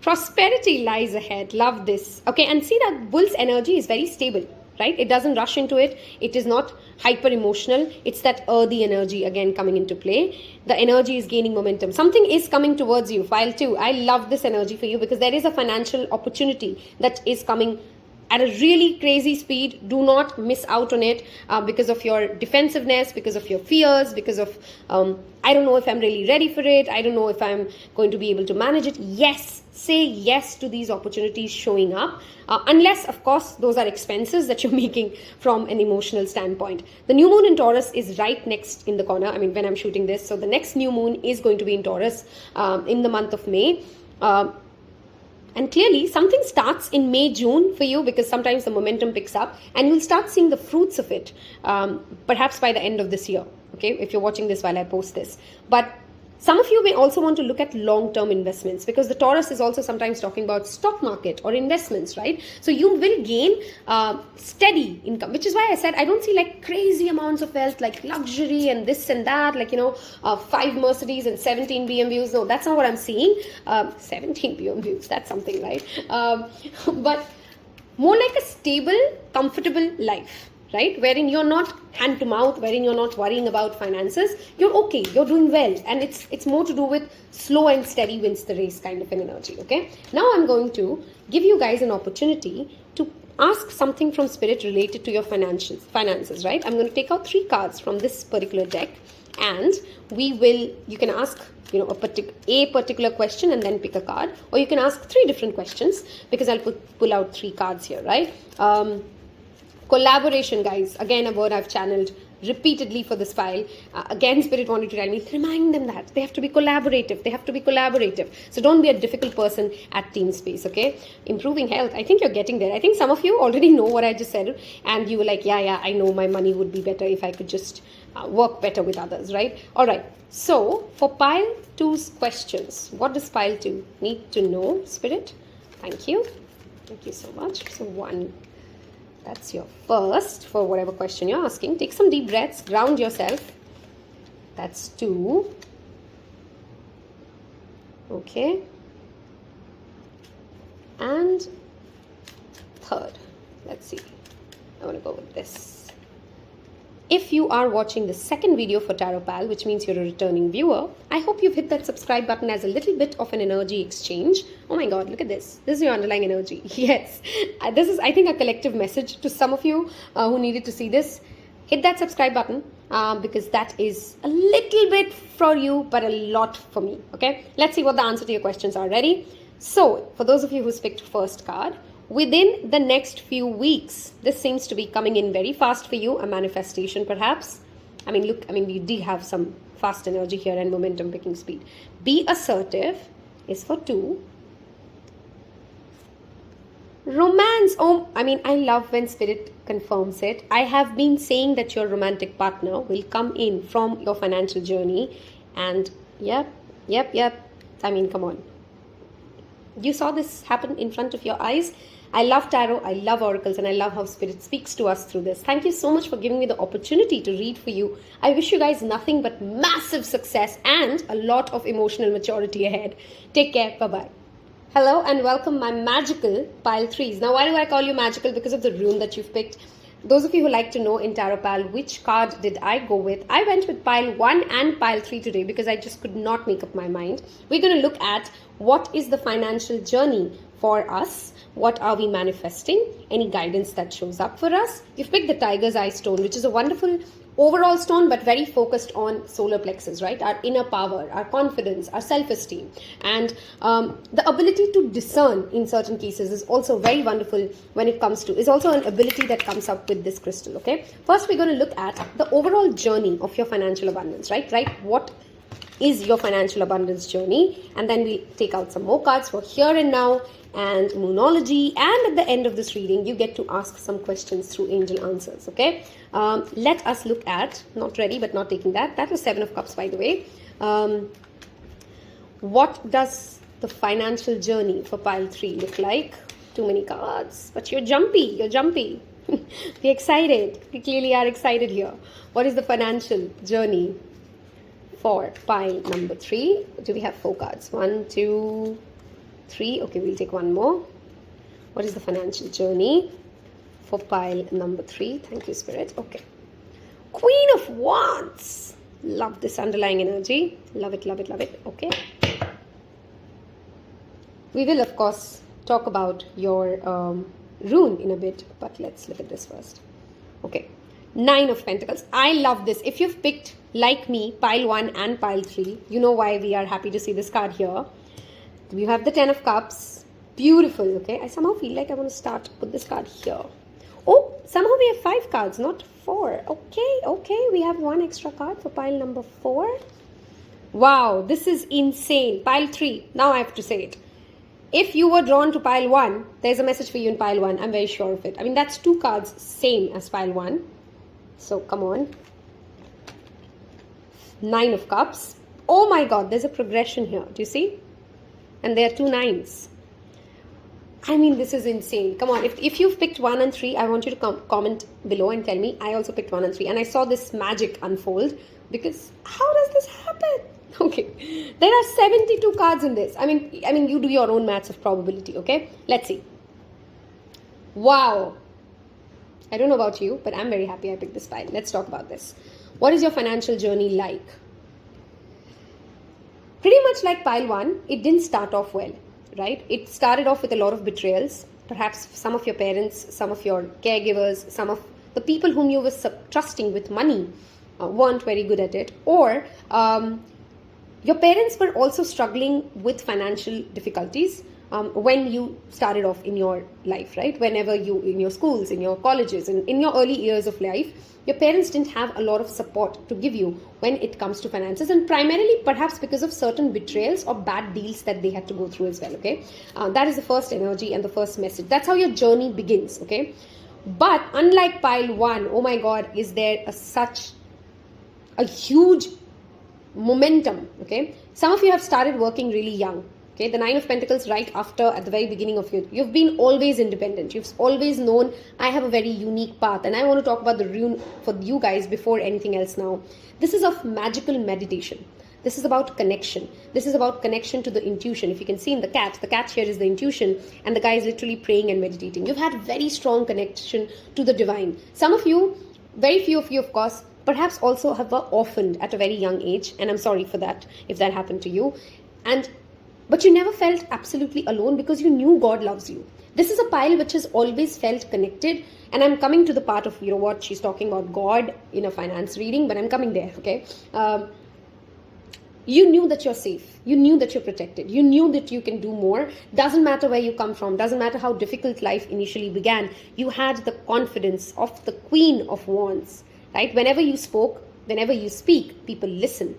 Prosperity lies ahead. Love this. Okay, and see that bull's energy is very stable, right? It doesn't rush into it. It is not hyper emotional. It's that earthy energy again coming into play. The energy is gaining momentum. Something is coming towards you. File 2. I love this energy for you because there is a financial opportunity that is coming at a really crazy speed. Do not miss out on it because of your defensiveness, because of your fears, because of I don't know if I'm really ready for it. I don't know if I'm going to be able to manage it. Yes, say yes to these opportunities showing up, unless of course those are expenses that you're making from an emotional standpoint. The new moon in Taurus is right next in the corner. I mean, when I'm shooting this, so the next new moon is going to be in Taurus in the month of May. And clearly something starts in May, June for you, because sometimes the momentum picks up and you'll start seeing the fruits of it perhaps by the end of this year. Okay, if you're watching this while I post this. But some of you may also want to look at long-term investments, because the Taurus is also sometimes talking about stock market or investments, right? So you will gain steady income, which is why I said I don't see like crazy amounts of wealth, like luxury and this and that, like, 5 Mercedes and 17 BMWs. No, that's not what I'm seeing. 17 BMWs, that's something, right? But more like a stable, comfortable life, right? Wherein you're not hand to mouth, wherein you're not worrying about finances. You're okay, you're doing well. And it's more to do with slow and steady wins the race kind of an energy, okay? Now I'm going to give you guys an opportunity to ask something from spirit related to your finances, right? I'm going to take out 3 cards from this particular deck, and you can ask a particular question and then pick a card, or you can ask 3 different questions, because I'll pull out 3 cards here, right? Collaboration, guys. Again, a word I've channeled repeatedly for this file. Again, spirit wanted to tell me, remind them that they have to be collaborative. They have to be collaborative. So don't be a difficult person at team space, okay? Improving health. I think you're getting there. I think some of you already know what I just said, and you were like, yeah, I know my money would be better if I could just work better with others, right? All right. So for pile 2's questions, what does pile 2 need to know, spirit? Thank you. Thank you so much. So 1. That's your first for whatever question you're asking. Take some deep breaths, ground yourself. That's 2. Okay. And 3rd. Let's see. I want to go with this. If you are watching the second video for Taropal, which means you're a returning viewer, I hope you've hit that subscribe button as a little bit of an energy exchange. Oh my God, look at this. This is your underlying energy. Yes. This is, I think, a collective message to some of you who needed to see this. Hit that subscribe button because that is a little bit for you, but a lot for me. Okay. Let's see what the answer to your questions are. Ready? So, for those of you who picked first card, within the next few weeks, this seems to be coming in very fast for you, a manifestation perhaps. We did have some fast energy here and momentum picking speed. Be assertive is for 2. Romance. I love when spirit confirms it. I have been saying that your romantic partner will come in from your financial journey, and yep. Come on. You saw this happen in front of your eyes. I love tarot, I love oracles, and I love how spirit speaks to us through this. Thank you so much for giving me the opportunity to read for you. I wish you guys nothing but massive success and a lot of emotional maturity ahead. Take care. Bye-bye. Hello and welcome my magical pile 3s. Now, why do I call you magical? Because of the rune that you've picked. Those of you who like to know in Taropal which card did I go with, I went with pile 1 and pile 3 today because I just could not make up my mind. We're going to look at what is the financial journey for us. What are we manifesting? Any guidance that shows up for us? You've picked the Tiger's Eye stone, which is a wonderful overall stone, but very focused on solar plexus, right? Our inner power, our confidence, our self-esteem. And the ability to discern in certain cases is also very wonderful when it comes to, is also an ability that comes up with this crystal, okay? First, we're going to look at the overall journey of your financial abundance, right? What is your financial abundance journey? And then we'll take out some more cards for here and now and moonology, and at the end of this reading you get to ask some questions through angel answers, okay? Let us look at, not ready but not taking that was 7 of cups, by the way. What does the financial journey for pile 3 look like? Too many cards, but you're jumpy. We're excited. We clearly are excited here. What is the financial journey for pile number 3? Do we have 4 cards? 1, 2, 3. Okay, we'll take one more. What is the financial journey for pile number 3? Thank you, Spirit. Okay. Queen of Wands. Love this underlying energy. Love it, love it, love it. Okay. We will, of course, talk about your rune in a bit, but let's look at this first. Okay. 9 of Pentacles. I love this. If you've picked, like me, pile 1 and pile 3, you know why we are happy to see this card here. You have the 10 of Cups. Beautiful, okay? I somehow feel like I want to put this card here. Oh, somehow we have 5 cards, not 4. Okay. We have 1 extra card for pile number 4. Wow, this is insane. Pile 3. Now I have to say it. If you were drawn to pile 1, there's a message for you in pile 1. I'm very sure of it. I mean, that's 2 cards, same as pile 1. So, come on. 9 of Cups. Oh my God, there's a progression here. Do you see? And there are 2 9s. I mean, this is insane. Come on, if you've picked 1 and 3, I want you to comment below and tell me. I also picked 1 and 3. And I saw this magic unfold. Because how does this happen? Okay. There are 72 cards in this. I mean, you do your own maths of probability, okay? Let's see. Wow. I don't know about you, but I'm very happy I picked this pile. Let's talk about this. What is your financial journey like? Pretty much like pile 1, it didn't start off well, right? It started off with a lot of betrayals. Perhaps some of your parents, some of your caregivers, some of the people whom you were trusting with money weren't very good at it. Or your parents were also struggling with financial difficulties when you started off in your life, right? Whenever you, in your schools, in your colleges, in your early years of life, your parents didn't have a lot of support to give you when it comes to finances, and primarily perhaps because of certain betrayals or bad deals that they had to go through as well, okay? That is the first energy and the first message. That's how your journey begins, okay? But unlike pile 1, oh my God, is there such a huge momentum, okay? Some of you have started working really young. Okay, the 9 of Pentacles right after, at the very beginning of you've been always independent. You've always known, I have a very unique path. And I want to talk about the rune for you guys before anything else now. This is of magical meditation. This is about connection. This is about connection to the intuition. If you can see in the cat here is the intuition, and the guy is literally praying and meditating. You've had very strong connection to the divine. Some of you, very few of you, of course, perhaps also have were orphaned at a very young age. And I'm sorry for that, if that happened to you. But you never felt absolutely alone because you knew God loves you. This is a pile which has always felt connected. And I'm coming to the part of, what she's talking about God in a finance reading, but I'm coming there, okay? You knew that you're safe. You knew that you're protected. You knew that you can do more. Doesn't matter where you come from. Doesn't matter how difficult life initially began. You had the confidence of the Queen of Wands, right? Whenever you spoke, whenever you speak, people listen,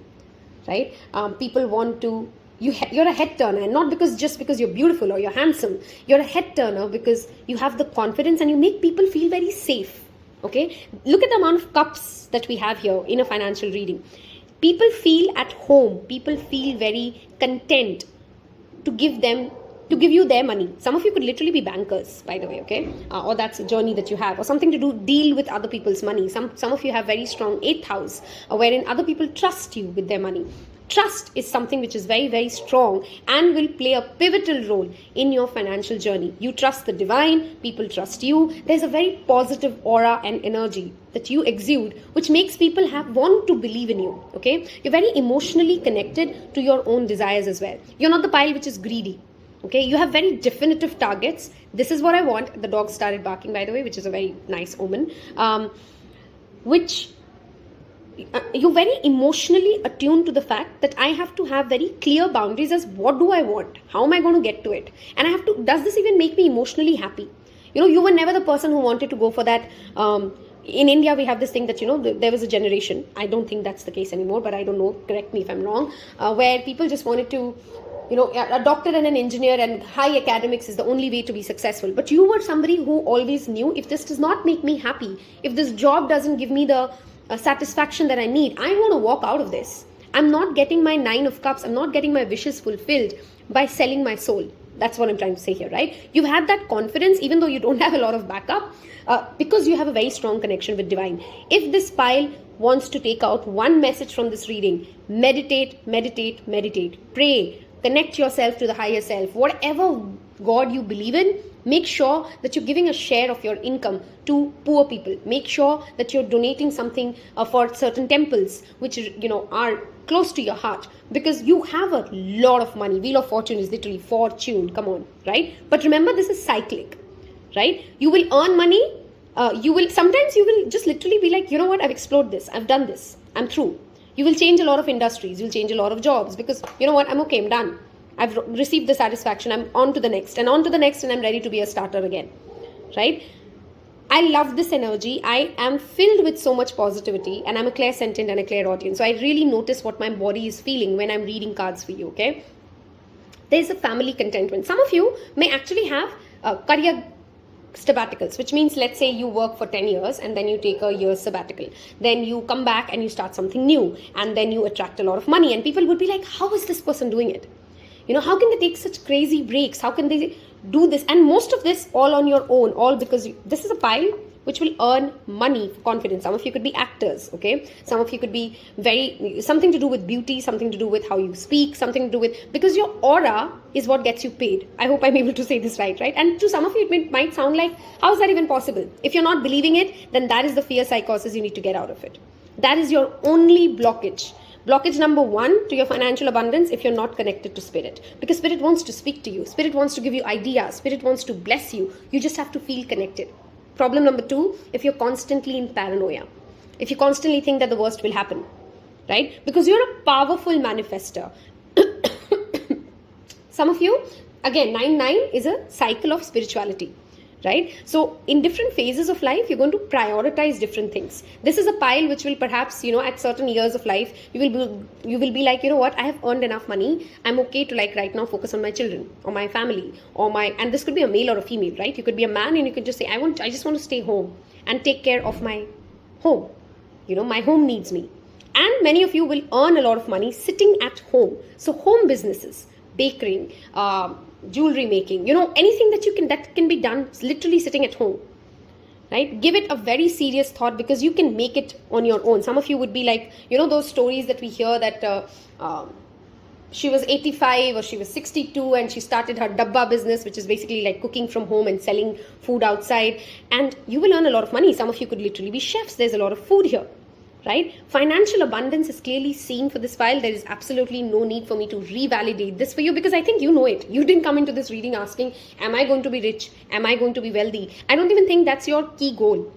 right? People want to... You're a head turner, and not just because you're beautiful or you're handsome. You're a head turner because you have the confidence and you make people feel very safe. Okay? Look at the amount of cups that we have here in a financial reading. People feel at home. People feel very content to give you their money. Some of you could literally be bankers, by the way, okay? Or that's a journey that you have, or something to deal with other people's money. Some of you have very strong 8th house, wherein other people trust you with their money. Trust is something which is very, very strong and will play a pivotal role in your financial journey. You trust the divine, people trust you. There's a very positive aura and energy that you exude, which makes people want to believe in you, okay? You're very emotionally connected to your own desires as well. You're not the pile which is greedy, okay? You have very definitive targets. This is what I want. The dog started barking, by the way, which is a very nice omen. You're very emotionally attuned to the fact that I have to have very clear boundaries as what do I want? How am I going to get to it? And does this even make me emotionally happy? You were never the person who wanted to go for that. In India, we have this thing that, there was a generation. I don't think that's the case anymore, but I don't know. Correct me if I'm wrong. Where people just wanted to, a doctor and an engineer and high academics is the only way to be successful. But you were somebody who always knew, if this does not make me happy, if this job doesn't give me the satisfaction that I need, I want to walk out of this. I'm not getting my 9 of Cups. I'm not getting my wishes fulfilled by selling my soul. That's what I'm trying to say here, right? You've had that confidence even though you don't have a lot of backup, because you have a very strong connection with divine. If this pile wants to take out one message from this reading, meditate, meditate, meditate. Pray, connect yourself to the higher self. Whatever God you believe in, make sure that you're giving a share of your income to poor people. Make sure that you're donating something for certain temples which are close to your heart, because you have a lot of money. Wheel of Fortune is literally fortune, come on, right? But remember, this is cyclic, right? You will earn money. Sometimes you will just literally be like, you know what, I've explored this, I've done this, I'm through. You will change a lot of industries, you'll change a lot of jobs, because you know what, I'm okay, I'm done. I've received the satisfaction, I'm on to the next, and on to the next, and I'm ready to be a starter again, right? I love this energy. I am filled with so much positivity, and I'm a clairsentient and a clairaudient. So I really notice what my body is feeling when I'm reading cards for you, okay? There's a family contentment. Some of you may actually have career sabbaticals, which means, let's say you work for 10 years and then you take a year's sabbatical. Then you come back and you start something new, and then you attract a lot of money, and people would be like, how is this person doing it? How can they take such crazy breaks? How can they do this? And most of this all on your own, all because this is a pile which will earn money for confidence. Some of you could be actors, okay? Some of you could be something to do with beauty, something to do with how you speak, something to do with, because your aura is what gets you paid. I hope I'm able to say this right? And to some of you, it might sound like, how is that even possible? If you're not believing it, then that is the fear psychosis you need to get out of it. That is your only blockage. Blockage number 1 to your financial abundance, if you're not connected to spirit. Because spirit wants to speak to you. Spirit wants to give you ideas. Spirit wants to bless you. You just have to feel connected. Problem number 2, if you're constantly in paranoia. If you constantly think that the worst will happen. Right? Because you're a powerful manifester. Some of you, again, 9-9 is a cycle of spirituality. Right? So in different phases of life, you're going to prioritize different things. This is a pile which will perhaps, at certain years of life, you will be like, you know what, I have earned enough money. I'm okay to right now focus on my children or my family and this could be a male or a female, right? You could be a man and you could just say, I just want to stay home and take care of my home. My home needs me. And many of you will earn a lot of money sitting at home. So home businesses, baking, jewelry making, anything that can be done literally sitting at home, right? Give it a very serious thought, because you can make it on your own. Some of you would be like, those stories that we hear that she was 85 or she was 62 and she started her dabba business, which is basically like cooking from home and selling food outside, and you will earn a lot of money. Some of you could literally be chefs. There's a lot of food here. Right? Financial abundance is clearly seen for this file. There is absolutely no need for me to revalidate this for you, because I think you know it. You didn't come into this reading asking, am I going to be rich? Am I going to be wealthy? I don't even think that's your key goal,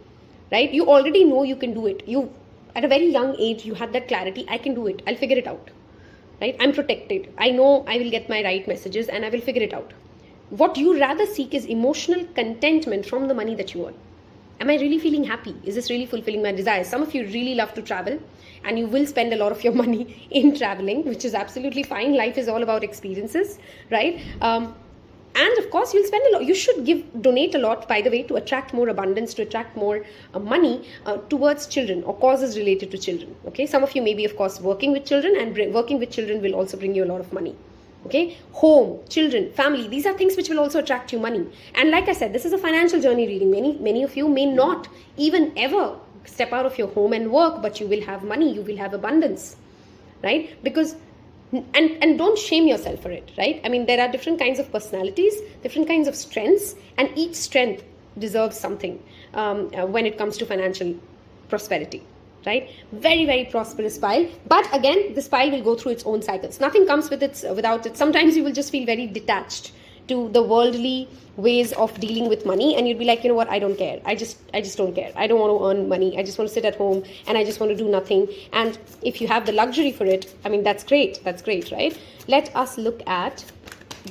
right? You already know you can do it. You, at a very young age, you had that clarity. I can do it. I'll figure it out, right? I'm protected. I know I will get my right messages and I will figure it out. What you rather seek is emotional contentment from the money that you earn. Am I really feeling happy? Is this really fulfilling my desires? Some of you really love to travel, and you will spend a lot of your money in traveling, which is absolutely fine. Life is all about experiences, right? And of course, you'll spend a lot. You should donate a lot, by the way, to attract more abundance, to attract more money towards children or causes related to children. Okay, some of you may be, of course, working with children, and working with children will also bring you a lot of money. Okay, home, children, family, these are things which will also attract you money. And like I said, this is a financial journey reading. Many of you may not even ever step out of your home and work, but you will have money, you will have abundance, right? Because and don't shame yourself for it, right? I mean, there are different kinds of personalities, different kinds of strengths, and each strength deserves something when it comes to financial prosperity. Right? Very, very prosperous pile. But again, this pile will go through its own cycles. Nothing comes without it. Sometimes you will just feel very detached to the worldly ways of dealing with money, and you'd be like, you know what, I don't care. I just don't care. I don't want to earn money. I just want to sit at home and I just want to do nothing. And if you have the luxury for it, I mean, that's great. That's great, right? Let us look at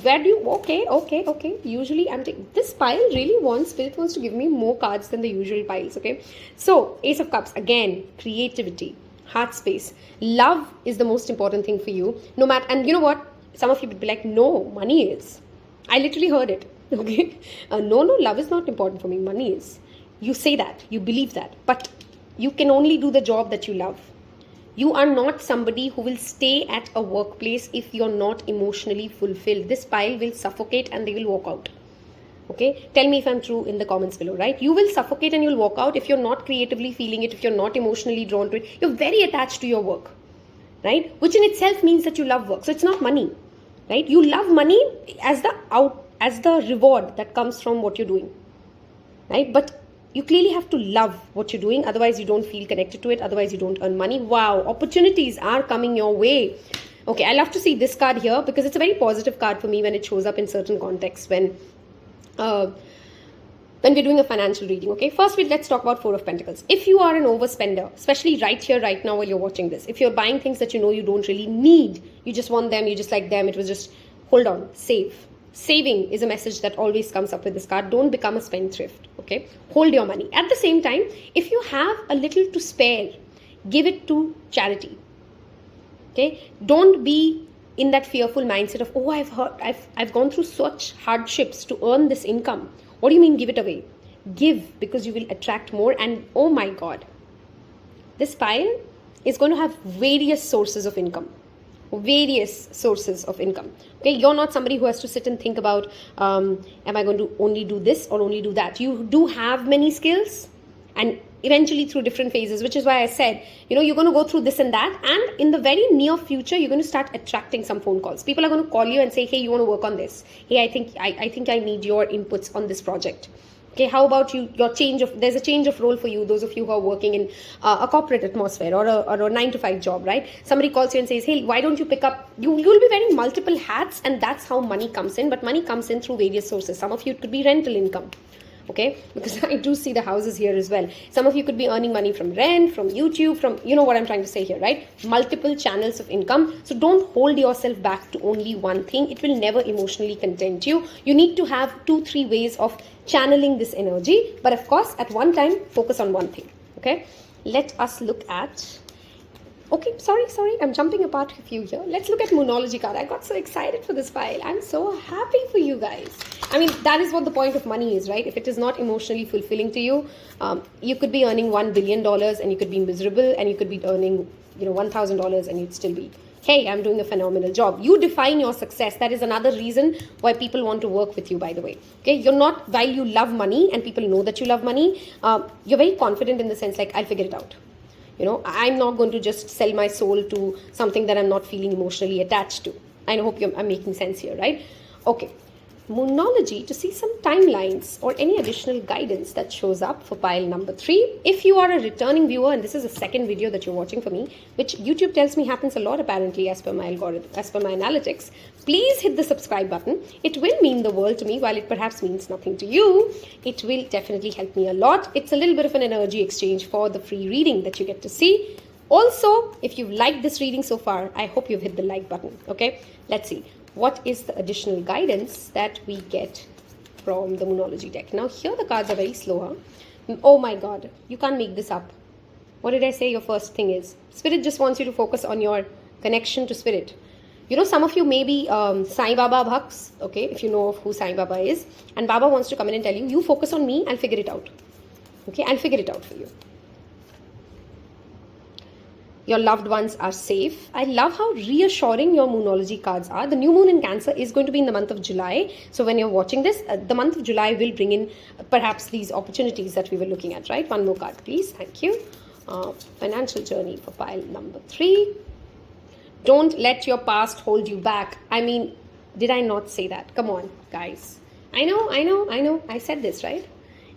okay. Usually this pile really Spirit wants to give me more cards than the usual piles, okay? So, Ace of Cups, again, creativity, heart space. Love is the most important thing for you. No matter, and you know what? Some of you would be like, no, money is. I literally heard it, okay? No, love is not important for me. Money is. You say that, you believe that, but you can only do the job that you love. You are not somebody who will stay at a workplace if you're not emotionally fulfilled. This pile will suffocate and they will walk out. Okay, tell me if I'm true in the comments below, right? You will suffocate and you'll walk out if you're not creatively feeling it, if you're not emotionally drawn to it. You're very attached to your work, right? Which in itself means that you love work. So it's not money, right? You love money as the reward that comes from what you're doing, right? But you clearly have to love what you're doing. Otherwise, you don't feel connected to it. Otherwise, you don't earn money. Wow, opportunities are coming your way. Okay, I love to see this card here because it's a very positive card for me when it shows up in certain contexts when we're doing a financial reading. Okay, first let's talk about Four of Pentacles. If you are an overspender, especially right here, right now while you're watching this, if you're buying things that you know you don't really need, you just want them, you just like them, it was just, hold on, save. Saving is a message that always comes up with this card. Don't become a spendthrift, okay? Hold your money. At the same time, if you have a little to spare, give it to charity, okay? Don't be in that fearful mindset of, oh, I've gone through such hardships to earn this income. What do you mean give it away? Give, because you will attract more. And oh my God, this pile is going to have various sources of income. Various sources of income. Okay, you're not somebody who has to sit and think about, am I going to only do this or only do that? You do have many skills, and eventually through different phases, which is why I said, you're going to go through this and that, and in the very near future, you're going to start attracting some phone calls. People are going to call you and say, hey, you want to work on this? Hey, I think I need your inputs on this project. Okay, how about there's a change of role for you, those of you who are working in a corporate atmosphere or a 9-to-5 job, right? Somebody calls you and says, hey, why don't you pick up, you'll be wearing multiple hats, and that's how money comes in. But money comes in through various sources. Some of you, it could be rental income. Okay, because I do see the houses here as well. Some of you could be earning money from rent, from YouTube, from, what I'm trying to say here, right? Multiple channels of income. So don't hold yourself back to only one thing. It will never emotionally content you. You need to have 2-3 ways of channeling this energy. But of course, at one time, focus on one thing. Okay, let us look at, okay, sorry, I'm jumping apart a few here. Let's look at Moonology card. I got so excited for this file. I'm so happy for you guys. I mean, that is what the point of money is, right? If it is not emotionally fulfilling to you, you could be earning $1 billion and you could be miserable, and you could be earning, $1,000 and you'd still be, hey, I'm doing a phenomenal job. You define your success. That is another reason why people want to work with you, by the way. Okay, you're not, while you love money and people know that you love money, you're very confident in the sense like, I'll figure it out. I'm not going to just sell my soul to something that I'm not feeling emotionally attached to. I hope I'm making sense here, right? Okay. Moonology to see some timelines or any additional guidance that shows up for pile number 3. If you are a returning viewer, and this is the second video that you're watching for me, which YouTube tells me happens a lot apparently as per my algorithm, as per my analytics, please hit the subscribe button. It will mean the world to me. While it perhaps means nothing to you, it will definitely help me a lot. It's a little bit of an energy exchange for the free reading that you get to see. Also, if you've liked this reading so far, I hope you've hit the like button. Okay, let's see. What is the additional guidance that we get from the Moonology deck? Now, here the cards are very slow. Huh? Oh my God, you can't make this up. What did I say your first thing is? Spirit just wants you to focus on your connection to Spirit. Some of you may be Sai Baba Bhaks, okay, if you know of who Sai Baba is. And Baba wants to come in and tell you, you focus on me, I'll figure it out. Okay, I'll figure it out for you. Your loved ones are safe. I love how reassuring your Moonology cards are. The new moon in Cancer is going to be in the month of July. So when you're watching this, the month of July will bring in perhaps these opportunities that we were looking at, right? One more card, please. Thank you. Financial journey for pile number 3. Don't let your past hold you back. I mean, did I not say that? Come on, guys. I know. I said this, right?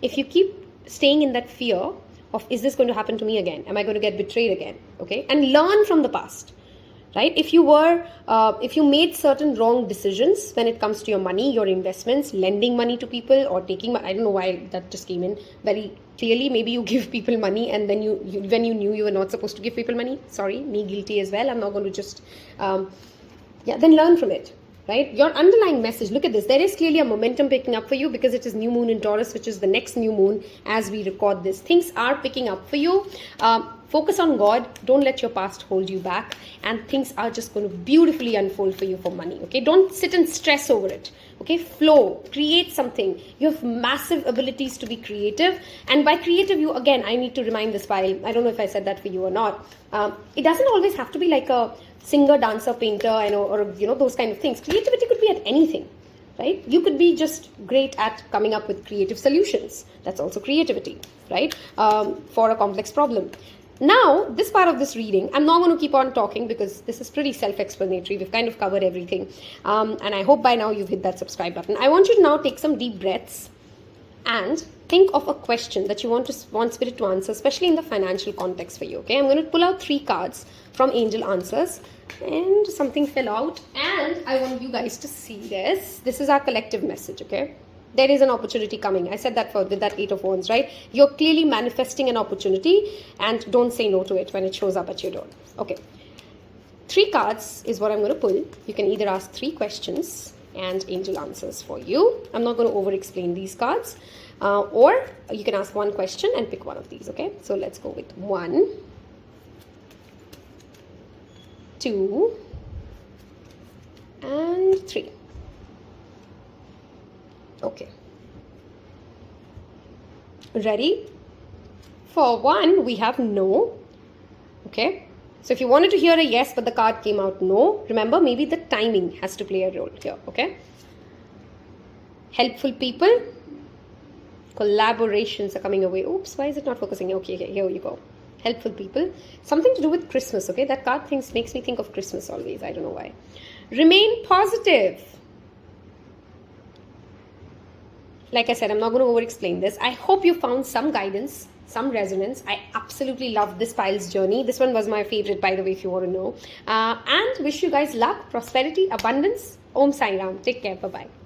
If you keep staying in that fear of, is this going to happen to me again? Am I going to get betrayed again? Okay, and learn from the past, right? If you made certain wrong decisions when it comes to your money, your investments, lending money to people or taking, I don't know why that just came in very clearly. Maybe you give people money and then when you knew you were not supposed to give people money. Sorry, me guilty as well. I'm not going to just, then learn from it. Right? Your underlying message, look at this. There is clearly a momentum picking up for you because it is new moon in Taurus, which is the next new moon as we record this. Things are picking up for you. Focus on God. Don't let your past hold you back. And things are just going to beautifully unfold for you for money. Okay, don't sit and stress over it. Okay, flow, create something. You have massive abilities to be creative. And by creative, you, again, I need to remind this file. I don't know if I said that for you or not. It doesn't always have to be like a singer, dancer, painter, or those kind of things. Creativity could be at anything. Right? You could be just great at coming up with creative solutions. That's also creativity, right? For a complex problem. Now, this part of this reading, I'm not going to keep on talking because this is pretty self-explanatory. We've kind of covered everything. And I hope by now you've hit that subscribe button. I want you to now take some deep breaths and think of a question that you want Spirit to answer, especially in the financial context for you, okay? I'm going to pull out 3 cards from Angel Answers. And something fell out, and I want you guys to see this. This is our collective message, okay? There is an opportunity coming. I said that with that 8 of Wands, right? You're clearly manifesting an opportunity, and don't say no to it when it shows up at your door. Okay. 3 cards is what I'm going to pull. You can either ask 3 questions and Angel answers for you. I'm not going to over-explain these cards. Or you can ask 1 question and pick one of these, okay? So let's go with 1, 2, and 3. Okay. Ready? For 1, we have no. Okay. So if you wanted to hear a yes, but the card came out no, remember, maybe the timing has to play a role here. Okay. Helpful people. Collaborations are coming away. Oops, why is it not focusing? Okay, here you go. Helpful people. Something to do with Christmas, okay? That card makes me think of Christmas always. I don't know why. Remain positive. Like I said, I'm not going to over-explain this. I hope you found some guidance, some resonance. I absolutely love this pile's journey. This one was my favorite, by the way, if you want to know. And wish you guys luck, prosperity, abundance. Om Sai Ram. Take care. Bye-bye.